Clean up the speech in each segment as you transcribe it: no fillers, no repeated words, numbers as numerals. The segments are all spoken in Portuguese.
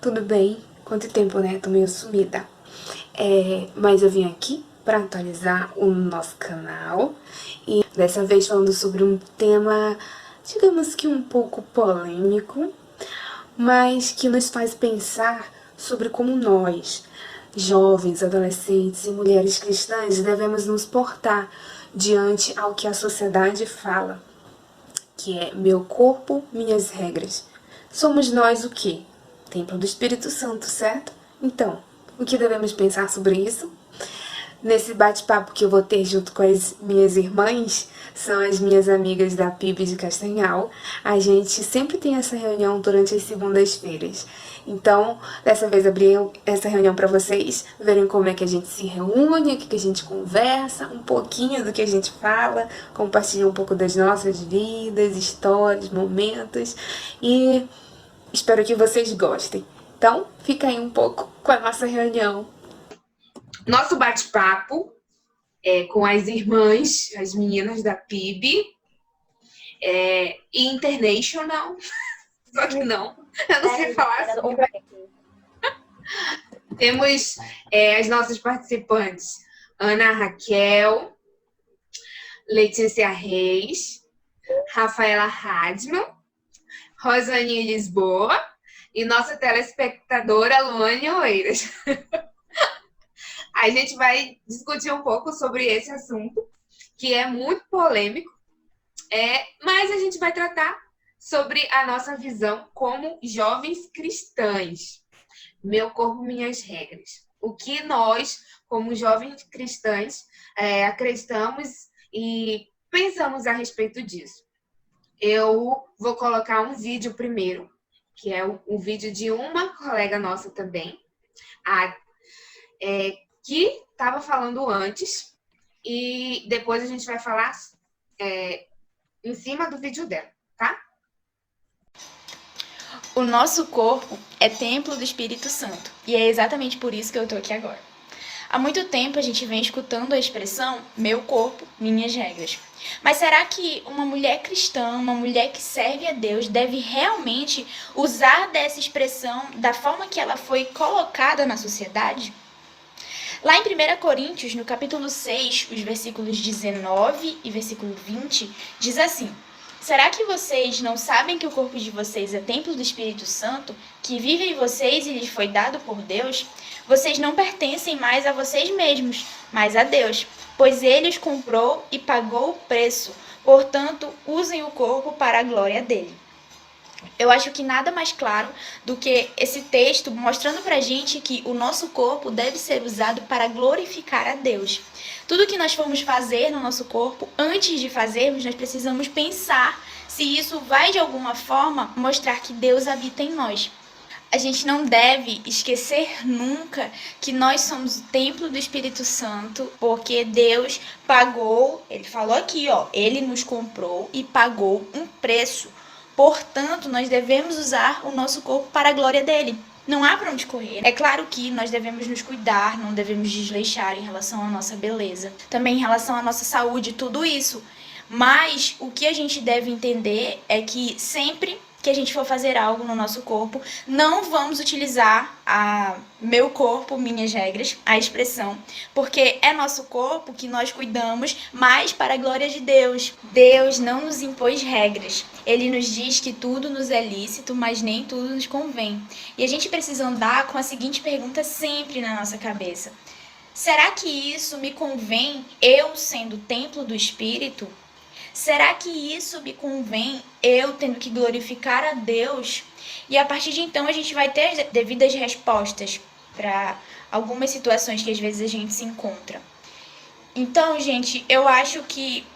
tudo bem? Quanto tempo, né? Tô meio sumida. Mas eu vim aqui para atualizar o nosso canal e dessa vez falando sobre um tema, digamos que um pouco polêmico, mas que nos faz pensar sobre como nós, jovens, adolescentes e mulheres cristãs, devemos nos portar diante ao que a sociedade fala, que é meu corpo, minhas regras. Somos nós o quê? Templo do Espírito Santo, certo? Então, o que devemos pensar sobre isso? Nesse bate-papo que eu vou ter junto com as minhas irmãs, são as minhas amigas da PIB de Castanhal, a gente sempre tem essa reunião durante as segundas-feiras. Então, dessa vez abri essa reunião para vocês verem como é que a gente se reúne, o que a gente conversa, um pouquinho do que a gente fala, compartilha um pouco das nossas vidas, histórias, momentos e espero que vocês gostem. Então, fica aí um pouco com a nossa reunião. Nosso bate-papo com as irmãs, as meninas da PIB, International, só que não, eu não sei falar assim. Temos as nossas participantes, Ana Raquel, Letícia Reis, Rafaela Hadman, Rosane Lisboa e nossa telespectadora Luane Oeiras. A gente vai discutir um pouco sobre esse assunto, que é muito polêmico, mas a gente vai tratar sobre a nossa visão como jovens cristãs. Meu corpo, minhas regras. O que nós, como jovens cristãs, acreditamos e pensamos a respeito disso. Eu vou colocar um vídeo primeiro, que é um vídeo de uma colega nossa também, que estava falando antes, e depois a gente vai falar em cima do vídeo dela, tá? O nosso corpo é templo do Espírito Santo, e é exatamente por isso que eu tô aqui agora. Há muito tempo a gente vem escutando a expressão meu corpo, minhas regras. Mas será que uma mulher cristã, uma mulher que serve a Deus, deve realmente usar dessa expressão da forma que ela foi colocada na sociedade? Lá em 1 Coríntios, no capítulo 6, os versículos 19 e versículo 20, diz assim: será que vocês não sabem que o corpo de vocês é templo do Espírito Santo, que vive em vocês e lhes foi dado por Deus? Vocês não pertencem mais a vocês mesmos, mas a Deus, pois Ele os comprou e pagou o preço. Portanto, usem o corpo para a glória dele. Eu acho que nada mais claro do que esse texto mostrando pra gente que o nosso corpo deve ser usado para glorificar a Deus. Tudo que nós formos fazer no nosso corpo, antes de fazermos, nós precisamos pensar se isso vai de alguma forma mostrar que Deus habita em nós. A gente não deve esquecer nunca que nós somos o templo do Espírito Santo, porque Deus pagou, ele falou aqui, ele nos comprou e pagou um preço. Portanto, nós devemos usar o nosso corpo para a glória dele. Não há para onde correr. É claro que nós devemos nos cuidar, não devemos desleixar em relação à nossa beleza, também em relação à nossa saúde, tudo isso. Mas o que a gente deve entender é que sempre que a gente for fazer algo no nosso corpo, não vamos utilizar a meu corpo, minhas regras, a expressão, porque é nosso corpo que nós cuidamos, mas para a glória de Deus. Deus não nos impôs regras. Ele nos diz que tudo nos é lícito, mas nem tudo nos convém. E a gente precisa andar com a seguinte pergunta sempre na nossa cabeça: será que isso me convém, eu sendo templo do Espírito? Será que isso me convém, eu tendo que glorificar a Deus? E a partir de então a gente vai ter as devidas respostas para algumas situações que às vezes a gente se encontra. Então, gente, eu acho que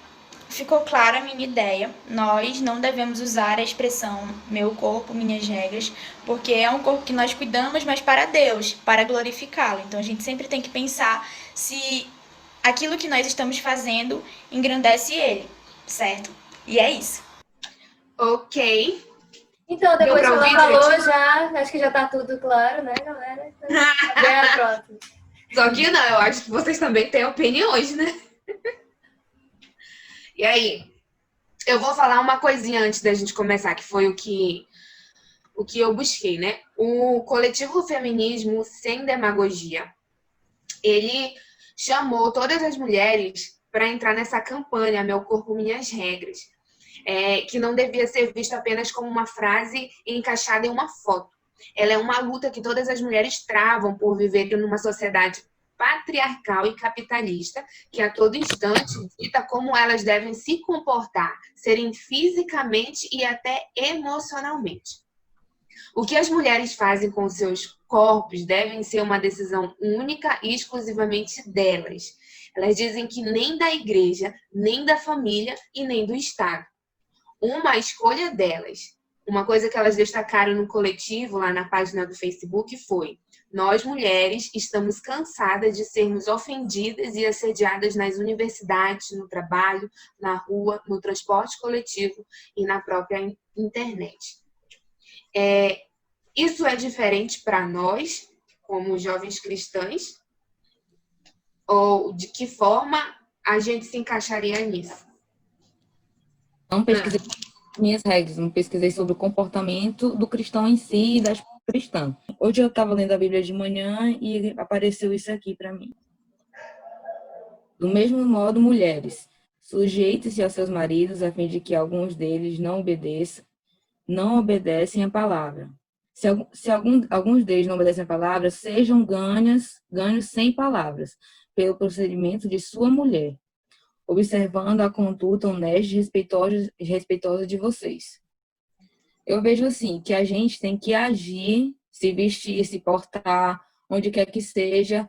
ficou clara a minha ideia. Nós não devemos usar a expressão meu corpo, minhas regras, porque é um corpo que nós cuidamos, mas para Deus, para glorificá-lo. Então a gente sempre tem que pensar se aquilo que nós estamos fazendo engrandece ele, certo? E é isso. Ok. Então, Deu depois que pra ela ouvir, falou, gente? acho que já tá tudo claro, né, galera? Então, pronto. Só que não, eu acho que vocês também têm opiniões, né? E aí, eu vou falar uma coisinha antes da gente começar, que foi o o que eu busquei, né? O coletivo Feminismo Sem Demagogia, ele chamou todas as mulheres para entrar nessa campanha Meu Corpo, Minhas Regras, que não devia ser vista apenas como uma frase encaixada em uma foto. Ela é uma luta que todas as mulheres travam por viver numa sociedade patriarcal e capitalista, que a todo instante dita como elas devem se comportar, serem fisicamente e até emocionalmente. O que as mulheres fazem com seus corpos devem ser uma decisão única e exclusivamente delas. Elas dizem que nem da igreja, nem da família e nem do Estado. Uma escolha delas. Uma coisa que elas destacaram no coletivo, lá na página do Facebook, foi: nós, mulheres, estamos cansadas de sermos ofendidas e assediadas nas universidades, no trabalho, na rua, no transporte coletivo e na própria internet. Isso é diferente para nós, como jovens cristãs? Ou de que forma a gente se encaixaria nisso? Não pesquisei minhas regras, não pesquisei sobre o comportamento do cristão em si e das cristãs. Hoje eu estava lendo a Bíblia de manhã e apareceu isso aqui para mim. Do mesmo modo, mulheres, sujeitem-se aos seus maridos a fim de que alguns deles não obedecem a palavra. Se alguns deles não obedecem a palavra, sejam ganhos sem palavras, pelo procedimento de sua mulher, observando a conduta honesta e respeitosa de vocês. Eu vejo assim, que a gente tem que agir, se vestir, se portar, onde quer que seja,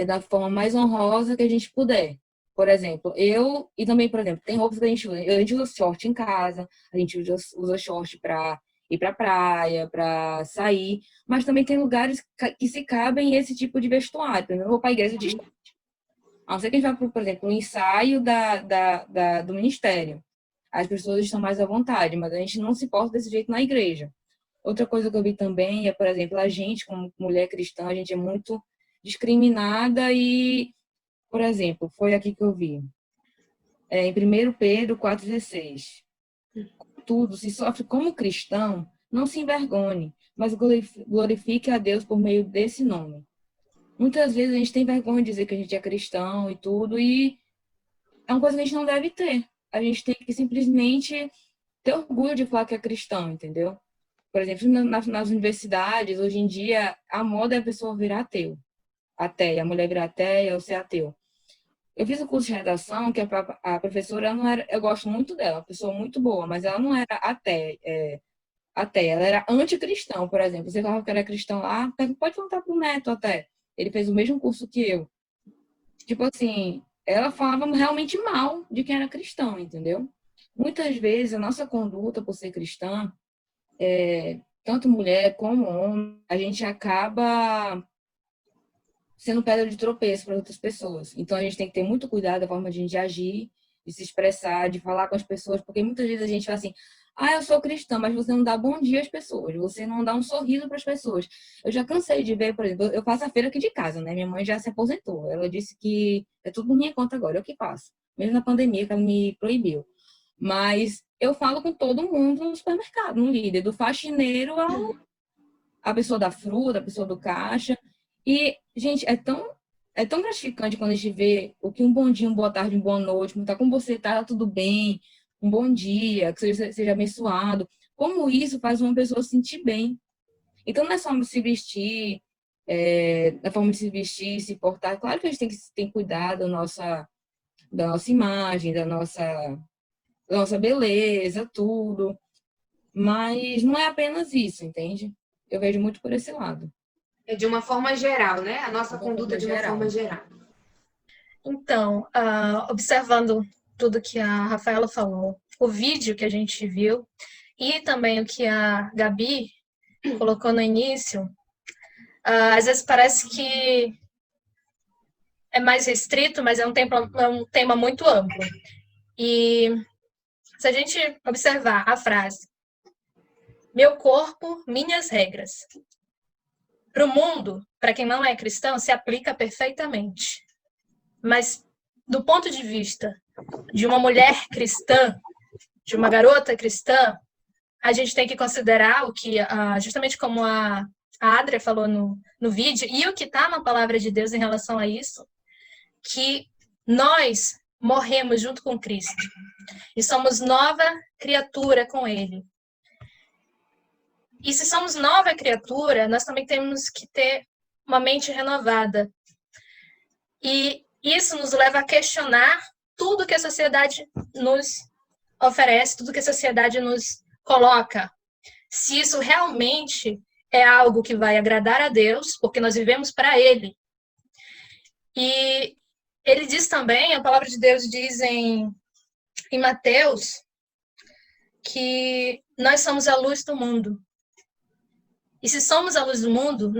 da forma mais honrosa que a gente puder. Por exemplo, e também, por exemplo, tem roupas que a gente usa short em casa, a gente usa short para ir para praia, para sair, mas também tem lugares que se cabem esse tipo de vestuário. Eu não vou para a igreja de short. A não ser que a gente vá, por exemplo, no ensaio do ministério. As pessoas estão mais à vontade, mas a gente não se porta desse jeito na igreja. Outra coisa que eu vi também é, por exemplo, a gente, como mulher cristã, a gente é muito discriminada e, por exemplo, foi aqui que eu vi. Em 1 Pedro 4,16. Tudo, se sofre como cristão, não se envergonhe, mas glorifique a Deus por meio desse nome. Muitas vezes a gente tem vergonha de dizer que a gente é cristão e tudo, e é uma coisa que a gente não deve ter. A gente tem que simplesmente ter orgulho de falar que é cristão, entendeu? Por exemplo, nas universidades, hoje em dia, a moda é a pessoa virar ateu. Ateia, a mulher virar ateia ou ser ateu. Eu fiz o curso de redação, que a professora não era, eu gosto muito dela, uma pessoa muito boa, mas ela não era ateia, ela era anticristã, por exemplo. Você falava que era cristão lá, pode perguntar pro Neto até. Ele fez o mesmo curso que eu. Tipo assim, ela falava realmente mal de quem era cristão, entendeu? Muitas vezes a nossa conduta por ser cristã, tanto mulher como homem, a gente acaba sendo pedra de tropeço para outras pessoas. Então a gente tem que ter muito cuidado da forma de a gente agir, de se expressar, de falar com as pessoas, porque muitas vezes a gente fala assim: eu sou cristã, mas você não dá bom dia às pessoas, você não dá um sorriso para as pessoas. Eu já cansei de ver, por exemplo, eu faço a feira aqui de casa, né? Minha mãe já se aposentou. Ela disse que é tudo por minha conta agora, eu que faço. Mesmo na pandemia, que ela me proibiu. Mas eu falo com todo mundo no supermercado, no líder, do faxineiro à pessoa da fruta, a pessoa do caixa. E, gente, é tão gratificante quando a gente vê o que um bom dia, uma boa tarde, uma boa noite, tá com você, tá tudo bem, um bom dia, que seja abençoado. Como isso faz uma pessoa se sentir bem. Então, não é só se vestir, da forma de se vestir, se portar. Claro que a gente tem que cuidar da nossa imagem, da nossa beleza, tudo. Mas não é apenas isso, entende? Eu vejo muito por esse lado. É de uma forma geral, né? A nossa conduta de uma forma geral. Então, observando tudo que a Rafaela falou, o vídeo que a gente viu e também o que a Gabi colocou no início, às vezes parece que é mais restrito, mas é um tema muito amplo. E se a gente observar a frase "meu corpo, minhas regras", para o mundo, para quem não é cristão, se aplica perfeitamente. Mas, do ponto de vista de uma mulher cristã, de uma garota cristã, a gente tem que considerar o que, justamente como a Adria falou no vídeo, e o que está na palavra de Deus em relação a isso, que nós morremos junto com Cristo e somos nova criatura com Ele. E se somos nova criatura, nós também temos que ter uma mente renovada. E isso nos leva a questionar tudo que a sociedade nos oferece, tudo que a sociedade nos coloca. Se isso realmente é algo que vai agradar a Deus, porque nós vivemos para Ele. E ele diz também, a palavra de Deus diz em Mateus, que nós somos a luz do mundo. E se somos a luz do mundo,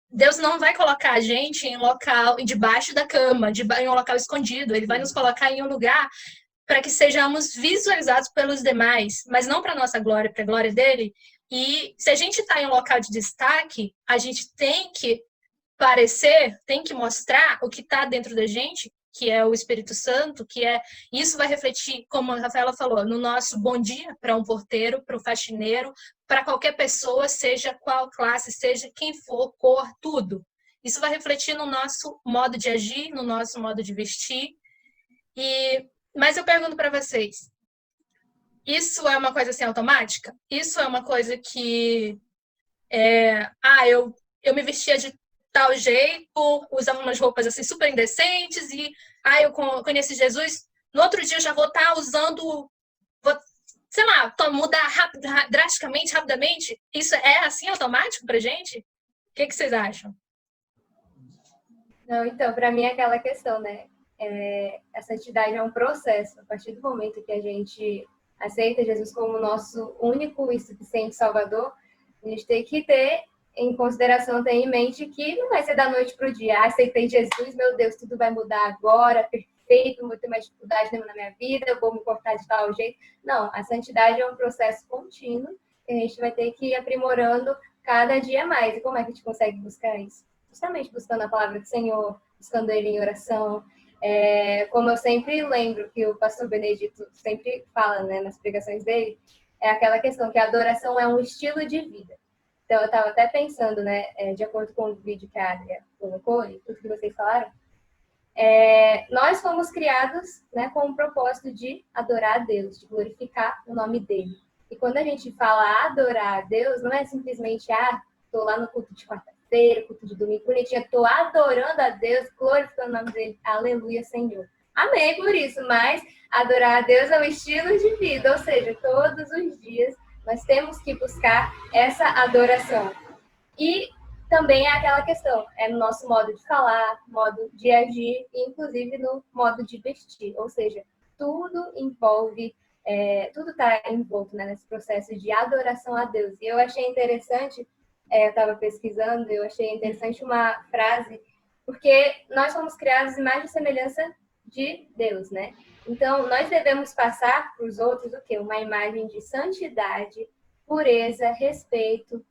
Deus não vai colocar a gente em um local debaixo da cama, em um local escondido. Ele vai nos colocar em um lugar para que sejamos visualizados pelos demais, mas não para nossa glória, para a glória dele. E se a gente está em um local de destaque, a gente tem que tem que mostrar o que está dentro da gente, que é o Espírito Santo, isso vai refletir, como a Rafaela falou, no nosso bom dia para um porteiro, para o faxineiro, para qualquer pessoa, seja qual classe, seja quem for, cor, tudo. Isso vai refletir no nosso modo de agir, no nosso modo de vestir. Mas eu pergunto para vocês, isso é uma coisa assim automática? Isso é uma coisa que eu me vestia de tal jeito, usava umas roupas assim super indecentes e eu conheci Jesus, no outro dia eu já vou estar usando, sei lá, mudar drasticamente, rapidamente. Isso é assim automático pra gente? O que vocês acham? Não, então, para mim é aquela questão, né? A santidade é um processo. A partir do momento que a gente aceita Jesus como nosso único e suficiente Salvador, a gente tem que ter em consideração, ter em mente que não vai ser da noite para o dia. Aceitei Jesus, meu Deus, tudo vai mudar agora, perfeito, não vou ter mais dificuldade nenhuma na minha vida, eu vou me comportar de tal jeito. Não, a santidade é um processo contínuo que a gente vai ter que ir aprimorando cada dia mais. E como é que a gente consegue buscar isso? Justamente buscando a palavra do Senhor, buscando Ele em oração. Como eu sempre lembro que o pastor Benedito sempre fala, né, nas pregações dele, é aquela questão que a adoração é um estilo de vida. Então, eu estava até pensando, né, de acordo com o vídeo que a Adria colocou e tudo que vocês falaram, nós fomos criados, né, com o propósito de adorar a Deus, de glorificar o nome dele. E quando a gente fala adorar a Deus, não é simplesmente, estou lá no culto de quarta-feira, culto de domingo, bonitinha, estou adorando a Deus, glorificando o nome dele, aleluia, Senhor. Amém por isso, mas adorar a Deus é um estilo de vida, ou seja, todos os dias nós temos que buscar essa adoração. E também é aquela questão, no nosso modo de falar, modo de agir, e inclusive no modo de vestir. Ou seja, tudo envolve, tudo está envolto, né, nesse processo de adoração a Deus. E eu achei interessante, eu estava pesquisando, eu achei interessante uma frase, porque nós fomos criados em imagem e semelhança de Deus, né? Então, nós devemos passar para os outros o quê? Uma imagem de santidade, pureza, respeito,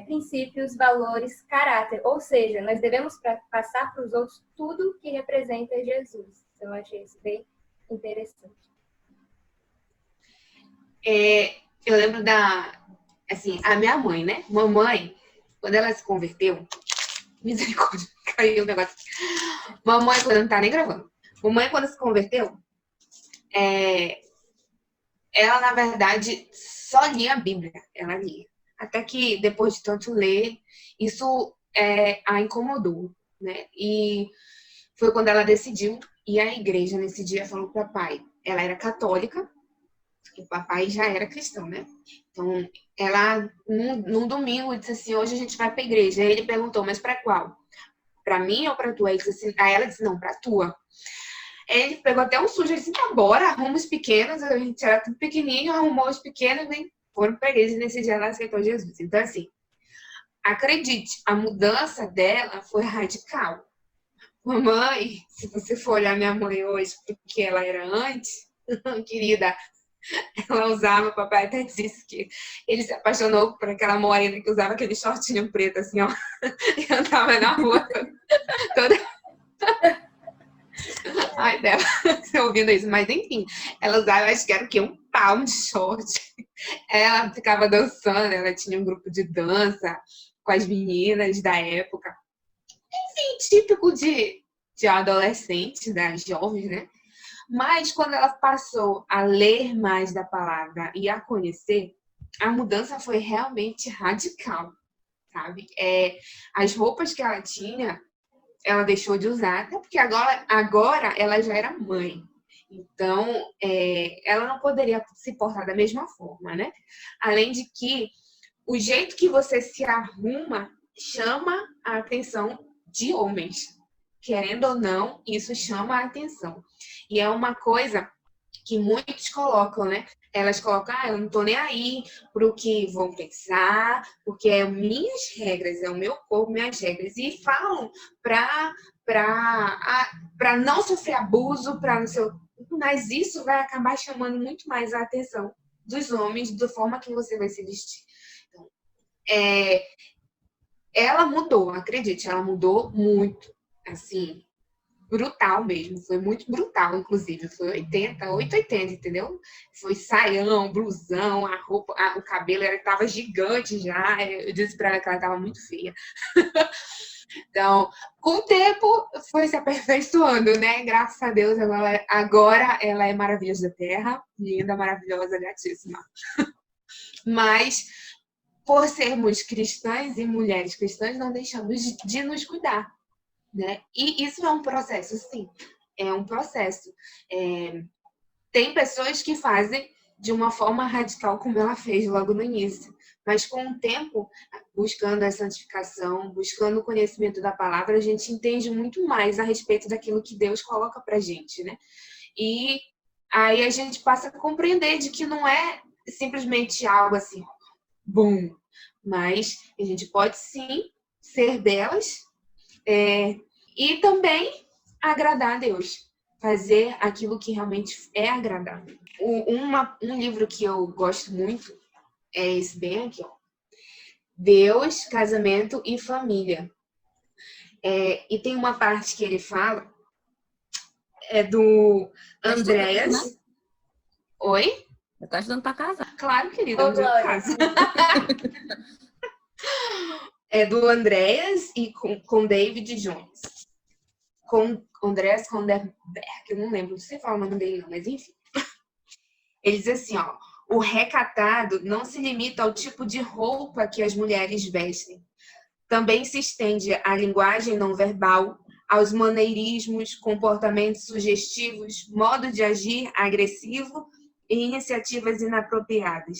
princípios, valores, caráter. Ou seja, nós devemos passar para os outros tudo que representa Jesus. Então, eu achei isso bem interessante. Eu lembro a minha mãe, né? Mamãe, quando ela se converteu, misericórdia, caiu o negócio. Mamãe, quando não tá nem gravando. Mamãe, quando se converteu, ela, na verdade, só lia a Bíblia. Ela lia. Até que, depois de tanto ler, isso a incomodou, né? E foi quando ela decidiu ir à igreja. Nesse dia, falou para o papai. Ela era católica, e o papai já era cristão, né? Então, ela, num domingo, disse assim, hoje a gente vai para a igreja. Aí ele perguntou, mas para qual? Para mim ou para tua? Aí ela disse, não, para tua. Ele pegou até um sujo, ele disse, tá, bora, arruma os pequenos, a gente era tudo pequenininho, arrumou os pequenos e foram para a igreja, e nesse dia ela aceitou Jesus. Então, assim, acredite, a mudança dela foi radical. Mamãe, se você for olhar minha mãe hoje, porque ela era antes, querida, ela usava, o papai até disse que ele se apaixonou por aquela morena que usava aquele shortinho preto, assim, ó, e andava na rua toda... Ai, dela, você ouvindo isso, mas enfim, ela usava, acho que era o quê? Um palmo de short. Ela ficava dançando, ela tinha um grupo de dança com as meninas da época. Enfim, típico de adolescentes, das jovens, né? Mas quando ela passou a ler mais da palavra e a conhecer, a mudança foi realmente radical, sabe? As roupas que ela tinha, ela deixou de usar, até porque agora ela já era mãe. Então, ela não poderia se portar da mesma forma, né? Além de que o jeito que você se arruma chama a atenção de homens. Querendo ou não, isso chama a atenção. E é uma coisa que muitos colocam, né? Elas colocam, eu não tô nem aí pro que vão pensar, porque é minhas regras, é o meu corpo, minhas regras. E falam para não sofrer abuso, para não ser. Mas isso vai acabar chamando muito mais a atenção dos homens, da forma que você vai se vestir. Então, ela mudou, acredite, ela mudou muito. Assim, brutal mesmo, foi muito brutal, inclusive, foi 880, entendeu? Foi saião, blusão, a roupa, o cabelo estava gigante já, eu disse para ela que ela estava muito feia. Então, com o tempo, foi se aperfeiçoando, né? Graças a Deus, agora ela é maravilhosa da terra, linda, maravilhosa, gatíssima. Mas, por sermos cristãs e mulheres cristãs, não deixamos de nos cuidar, né? E isso é um processo, sim. É um processo. Tem pessoas que fazem de uma forma radical, como ela fez logo no início. Mas com o tempo, buscando a santificação, buscando o conhecimento da palavra, a gente entende muito mais a respeito daquilo que Deus coloca pra gente, né? E aí a gente passa a compreender de que não é simplesmente algo assim, bom, mas a gente pode sim ser belas, e também agradar a Deus, fazer aquilo que realmente é agradável. Um livro que eu gosto muito é esse bem aqui, ó. Deus, Casamento e Família. E tem uma parte que ele fala, do Andréas. Oi? Eu tô estudando pra casar. Claro, querida, onde eu Glória. caso. É do Andréas e com David Jones. Com Andréas Conderberg, eu não lembro, não sei falar o nome dele não, mas enfim. Ele diz assim, ó, o recatado não se limita ao tipo de roupa que as mulheres vestem. Também se estende à linguagem não verbal, aos maneirismos, comportamentos sugestivos, modo de agir agressivo e iniciativas inapropriadas.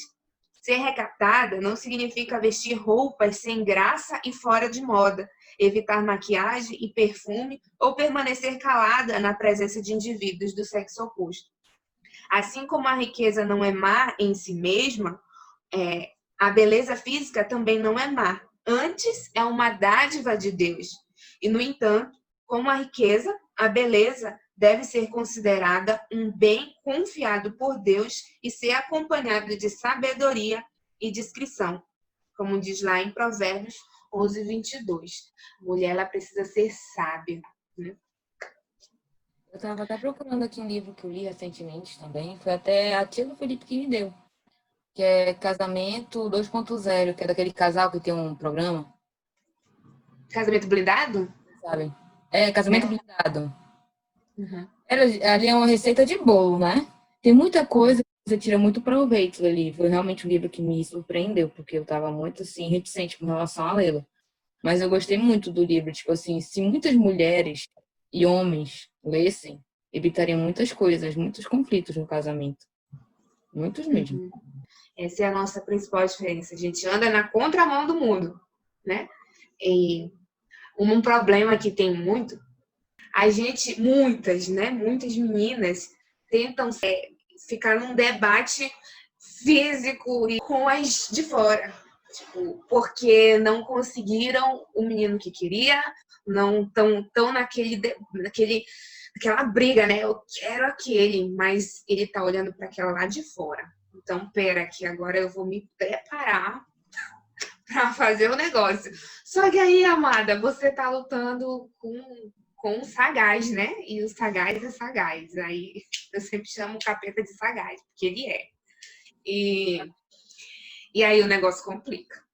Ser recatada não significa vestir roupas sem graça e fora de moda, evitar maquiagem e perfume ou permanecer calada na presença de indivíduos do sexo oposto. Assim como a riqueza não é má em si mesma, a beleza física também não é má. Antes, é uma dádiva de Deus. E, no entanto, como a riqueza, a beleza deve ser considerada um bem confiado por Deus e ser acompanhado de sabedoria e discrição, como diz lá em Provérbios 11:22. A mulher, ela precisa ser sábia, né? Eu estava até procurando aqui um livro que eu li recentemente também. Foi até a tia do Felipe que me deu. Que é Casamento 2.0, que é daquele casal que tem um programa, Casamento blindado? sabe? Casamento Blindado. Uhum. Ali é uma receita de bolo, né? Tem muita coisa que você tira muito proveito dali. Foi realmente um livro que me surpreendeu, porque eu estava muito, assim, reticente com relação a lê-lo. Mas eu gostei muito do livro. Tipo assim, se muitas mulheres e homens lessem, evitariam muitas coisas, muitos conflitos no casamento. Muitos mesmo. Uhum. Essa é a nossa principal diferença. A gente anda na contramão do mundo, né? E um problema que tem muito, muitas meninas tentam ficar num debate físico e com as de fora. Tipo, porque não conseguiram o menino que queria, não estão naquela briga, né? Eu quero aquele, mas ele tá olhando para aquela lá de fora. Então, pera, que agora eu vou me preparar para fazer o negócio. Só que aí, amada, você tá lutando com com o sagaz, né? E o sagaz é sagaz. Aí eu sempre chamo o capeta de sagaz, porque ele é. E aí o negócio complica.